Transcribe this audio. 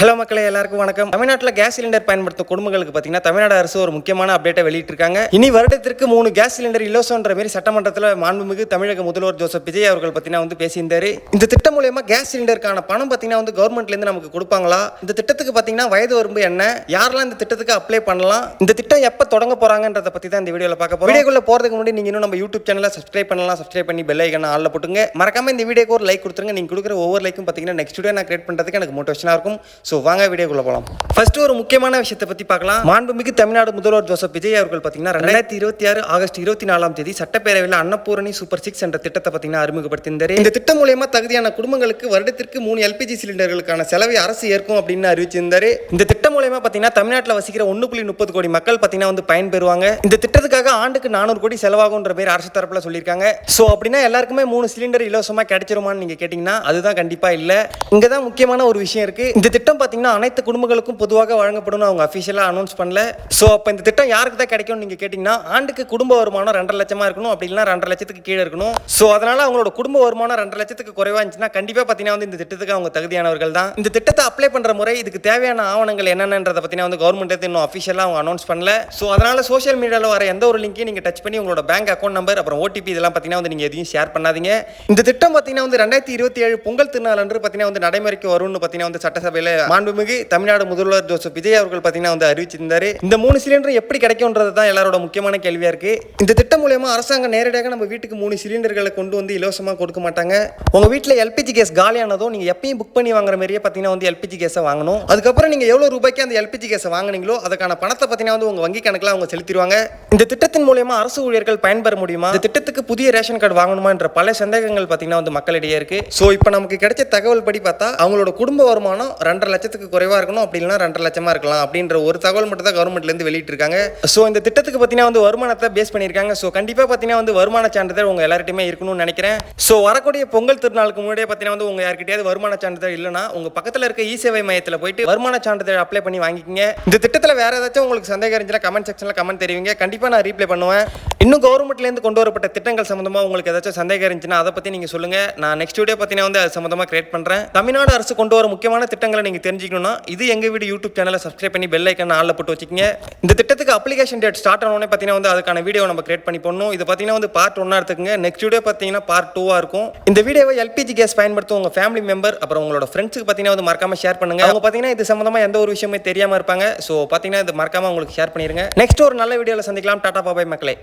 Hello மக்களே, எல்லாருக்கும் வணக்கம். தமிழ்நாட்டில் கேஸ் சிலிண்டர் பயன்படுத்தும் குடும்பங்களுக்கு பார்த்தீங்கன்னா தமிழ்நாடு அரசு ஒரு முக்கியமான அப்டேட்டை வெளியிட்டிருக்காங்க. இனி வருடத்திற்கு 3 கேஸ் சிலிண்டர் இலவசம்ன்ற மாதிரி சட்டமன்றத்தில் மாண்புமிகு தமிழக முதல்வர் ஜோசப் விஜய் அவர்கள் பார்த்தீங்கன்னா பேசியிருந்தாரு. இந்த திட்டம் மூலமா கேஸ் சிலிண்டருக்கான பணம் பார்த்தீங்கன்னா கவர்மெண்ட்லேருந்து நமக்கு கொடுப்பாங்களா? இந்த திட்டத்துக்கு பார்த்தீங்கன்னா வயது வரம்பு என்ன? யாரெல்லாம் இந்த திட்டத்துக்கு அப்ளை பண்ணலாம்? இந்த திட்டம் எப்போ தொடங்க போறாங்கன்றத பத்தி தான் இந்த வீடியோவில் பார்க்க போறோம். வீடியோக்குள்ள போறதுக்கு முன்னாடி நீங்க இன்னும் நம்ம யூடியூப் சேனலை சப்ஸ்கிரைப் பண்ணலாம். சப்ஸ்கிரைப் பண்ணி பெல் ஐகானை ஆல்ல போட்டுங்க. மறக்காம இந்த வீடியோக்கு ஒரு லைக் கொடுத்துருங்க. நீங்க கொடுக்குற ஒவ்வொரு லைக்கும் பார்த்தீங்கன்னா நெக்ஸ்ட் வீடியோ நான் கிரியேட் பண்றதுக்கு எனக்கு மோட்டிவேஷனா இருக்கும். ஸோ வாங்க வீடியோக்குள்ள போலாம். ஃபர்ஸ்ட் ஒரு முக்கியமான விஷயத்தை பத்தி பார்க்கலாம். மாண்புமிகு தமிழ்நாடு முதல்வர் ஜோசப் விஜய் அவர்கள் பார்த்தீங்கன்னா 2026 ஆகஸ்ட் 24ஆம் தேதி சட்டப்பேரவையில் அன்னபூரணி சூப்பர் 6 என்ற திட்டத்தை பார்த்தீங்கன்னா அறிமுகப்படுத்தியிருந்தாரு. இந்த திட்டம் மூலமா தகுதியான குடும்பங்களுக்கு வருடத்திற்கு 3 எல்பிஜி சிலிண்டர்களுக்கான செலவை அரசு ஏற்கும் அப்படின்னு அறிவிச்சிருந்தாரு. இந்த திட்டம் மூலமா பார்த்தீங்கன்னா தமிழ்நாட்டில் வசிக்கிற 1.30 கோடி மக்கள் பார்த்தீங்கன்னா பயன்பெறுவாங்க. இந்த திட்டத்துக்காக ஆண்டுக்கு 400 கோடி செலவாகும்ன்ற பேர் அரசு தரப்புல சொல்லியிருக்காங்க. ஸோ அப்படின்னா எல்லாருக்குமே 3 சிலிண்டர் இலவசமா கிடைச்சிருமான்னு நீங்க கேட்டீங்கன்னா அதுதான் கண்டிப்பா இல்ல. இங்கதான் முக்கியமான ஒரு விஷயம் இருக்கு. இந்த திட்டம் பார்த்தீங்கன்னா அனைத்து குடும்பங்களுக்கும் பொதுவாக வழங்கப்படும் அவங்க அஃபிஷியலா அனௌன்ஸ் பண்ணல. ஸோ அப்போ இந்த திட்டம் யாருக்கு தான் கிடைக்கும் நீங்க கேட்டீங்கன்னா ஆண்டுக்கு குடும்ப வருமானம் 2.5 லட்சமா இருக்கணும், அப்படி இல்லைன்னா 2.5 லட்சத்துக்கு கீழே இருக்கணும். ஸோ அதனால அவங்களோட குடும்ப வருமானம் 2.5 லட்சத்துக்கு குறைவா இருந்துச்சுன்னா கண்டிப்பா பார்த்தீங்கன்னா இந்த திட்டத்துக்கு அவங்க தகுதியானவர்கள் தான். இந்த திட்டத்தை அப்ளை பண்ற முறை, இதுக்கு தேவையான ஆவணங்கள் என்னென்னன்றதை பார்த்தீங்கன்னா கவர்மெண்ட் இன்னும் அஃபிஷியலா அவங்க அனௌன்ஸ் பண்ணல. ஸோ அதனால சோஷியல் மீடியாவில் வர எந்த ஒரு லிங்கையும் நீங்க டச் பண்ணி உங்களோட பேங்க் அக்கௌண்ட் நம்பர் அப்புறம் ஓடிபி இதெல்லாம் பார்த்தீங்கன்னா நீங்க எதையும் ஷேர் பண்ணாதீங்க. இந்த திட்டம் பார்த்தீங்கன்னா 2027 பொங்கல் திருநாள் அன்று பார்த்தீங்கன்னா நடைமுறைக்கு வரும்னு பார்த்தீங்கன்னா சட்டசபையில் மாண்புமிகு தமிழ்நாடு முதல்வர் ஜோசப் விஜய் அவர்கள் பார்த்தீங்கன்னா அறிவிச்சிருந்தாரு. இந்த 3 சிலிண்டர் எப்படி கிடைக்கும்ன்றது தான் எல்லாரோட முக்கியமான கேள்வியா இருக்கு. இந்த திட்டம் மூலமா அரசாங்கம் நேரடியாக நம்ம வீட்டுக்கு 3 சிலிண்டர்களை கொண்டு வந்து இலவசமா கொடுக்க மாட்டாங்க. உங்க வீட்டில் எல்பிஜி கேஸ் காலியானதும் நீங்க எப்பயும் புக் பண்ணி வாங்குற மாதிரியே பார்த்தீங்கன்னா எல்பிஜி கேஸை வாங்கணும். அதுக்கப்புறம் நீங்க எவ்வளவு ரூபாய்க்கு அந்த எல்பிஜி கேஸை வாங்குனீங்களோ அதுக்கான பணத்தை பார்த்தீங்கன்னா உங்க வங்கி கணக்கில் அவங்க செலுத்திடுவாங்க. இந்த திட்டத்தின் மூலமா அரசு ஊழியர்கள் பயன்பெற முடியுமா? இந்த திட்டத்துக்கு புதிய ரேஷன் கார்டு வாங்கணுமா என்ற பல சந்தேகங்கள் பார்த்தீங்கன்னா மக்களிடையே இருக்கு. ஸோ இப்போ நமக்கு கிடைச்ச தகவல் படி பார்த்தா அவங்களோட குடும்ப வருமானம் 2.5 லட்சத்துக்கு குறைவா இருக்கணும், அப்படி இல்லைன்னா 2.5 லட்சமா இருக்கலாம் அப்படின்ற ஒரு தகவல் மட்டும் தான் கவர்மெண்ட்ல இருந்து வெளியிட்டு இருக்காங்க. ஸோ இந்த திட்டத்துக்கு பார்த்தீங்கன்னா வருமானத்தை பேஸ் பண்ணியிருக்காங்க. ஸோ கண்டிப்பா பார்த்தீங்கன்னா வருமான சான்றிதழ் உங்க எல்லார்ட்டையுமே இருக்கணும்னு நினைக்கிறேன். ஸோ வரக்கூடிய பொங்கல் திருநாளுக்கு முன்னாடியே பார்த்தீங்கன்னா உங்க யார்கிட்டயாவது வருமான சான்றிதழ் இல்லைன்னா உங்க பக்கத்தில் இருக்க இ-சேவை மையத்தில் போயிட்டு வருமான சான்றிதழ் அப்ளை பண்ணி வாங்கிக்கங்க. இந்த திட்டத்தில் வேற ஏதாச்சும் உங்களுக்கு சந்தேகம் இருந்துச்சுன்னா கமெண்ட் செக்ஷன்ல கமெண்ட் தெரிவிங்க. கண்டிப்பா நான் ரீப்ளை பண்ணுவேன். இன்னும் கவர்மெண்ட்ல இருந்து கொண்டு வரப்பட்ட திட்டங்கள் சம்பந்தமா உங்களுக்கு ஏதாச்சும் சந்தேகம் இருந்துச்சுன்னா அதை பத்தி நீங்க சொல்லுங்க. நான் நெக்ஸ்ட் வீடியோ பார்த்தீங்கன்னா அது சம்பந்தமா கிரியேட் பண்றேன். தமிழ்நாடு அரசு கொண்டு வர முக்கியமான திட்டங்களை நீங்க தெரிஞ்சுக்கணும்னா இது எங்க வீடு யூடியூப் சேனலை சப்ஸ்கிரைப் பண்ணி பெல் ஐக்கான ஆல்ல போட்டு வச்சுக்கோங்க. இந்த திட்டத்துக்கு அப்ளிகேஷன் டேட் ஸ்டார்ட் ஆனோடனே பார்த்தீங்கன்னா அதுக்கான வீடியோ நம்ம கிரியேட் பண்ணி போடணும். இது பார்த்தீங்கன்னா பார்ட் 1 எடுத்துக்கங்க. நெக்ஸ்ட் வீடியோ பார்த்தீங்கன்னா பார்ட் 2 இருக்கும். இந்த வீடியோவை எல்பிஜி கேஸ் பயன்படுத்தும் உங்க ஃபேமிலி மெம்பர் அப்புறம் உங்களோட ஃப்ரெண்ட்ஸுக்கு பார்த்தீங்கன்னா மறக்காம ஷேர் பண்ணுங்க. அவங்க பார்த்தீங்கன்னா இது சம்பந்தமா எந்த ஒரு விஷயமே தெரியாம இருப்பாங்க. ஸோ பார்த்தீங்கன்னா இது மறக்காம உங்களுக்கு ஷேர் பண்ணிருங்க. நெக்ஸ்ட் ஒரு நல்ல வீடியோவில் சந்திக்கலாம். டாடா பாய் மக்களே.